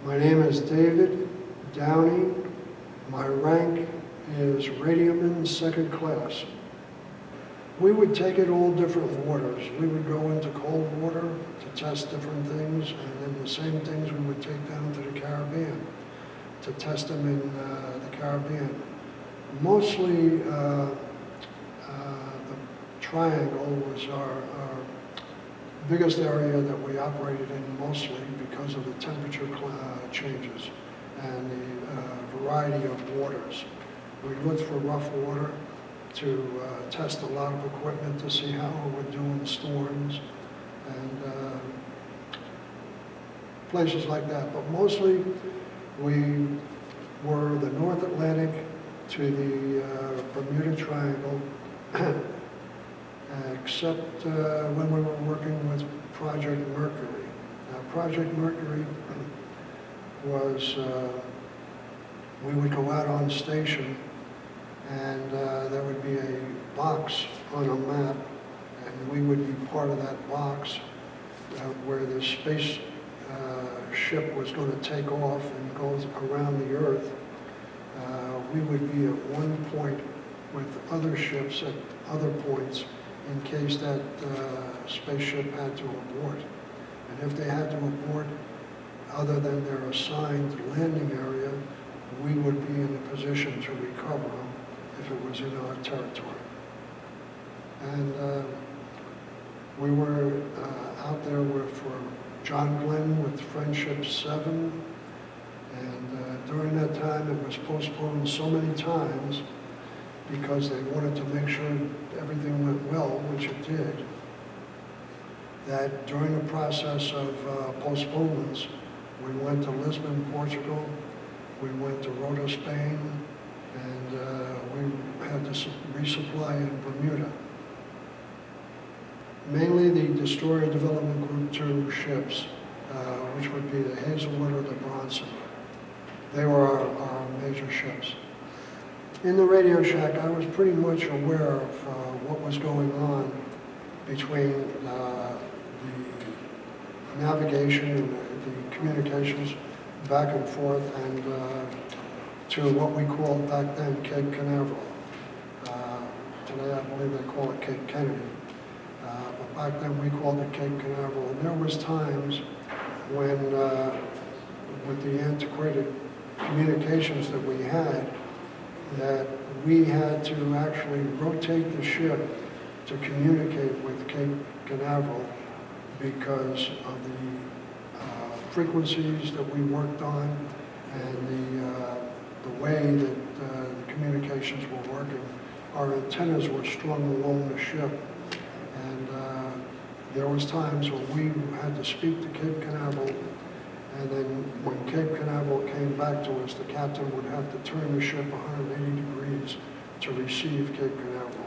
My name is David Downey. My rank is Radioman Second Class. We would take it all different waters. We would go into cold water to test different things, and then the same things we would take down to the Caribbean to test them in the Caribbean. Mostly the Triangle was our biggest area that we operated in, mostly because of the temperature changes and the variety of waters. We looked for rough water to test a lot of equipment to see how it would do in storms and places like that. But mostly we were the North Atlantic to the Bermuda Triangle, except when we were working with Project Mercury. Now, Project Mercury was, we would go out on station, and there would be a box on a map, and we would be part of that box where the space ship was going to take off and go around the Earth. We would be at one point with other ships at other points in case that spaceship had to abort. And if they had to abort other than their assigned landing area, we would be in a position to recover them if it was in our territory. And we were out there for John Glenn with Friendship 7, and during that time it was postponed so many times because they wanted to make sure everything went well, which it did, that during the process of postponements, we went to Lisbon, Portugal, we went to Rota, Spain, and we had to resupply in Bermuda. Mainly the Destroyer Development Group 2 ships, which would be the Hazelwood or the Bronson. They were our major ships. In the Radio Shack, I was pretty much aware of what was going on between the navigation and the communications back and forth and to what we called back then Cape Canaveral. Today I believe they call it Cape Kennedy. But back then we called it Cape Canaveral. And there was times when, with the antiquated communications that we had, that we had to actually rotate the ship to communicate with Cape Canaveral because of the frequencies that we worked on and the way that the communications were working. Our antennas were strung along the ship, and there was times when we had to speak to Cape Canaveral, and then when Cape Canaveral came back to us, the captain would have to turn the ship 180 degrees to receive Cape Canaveral.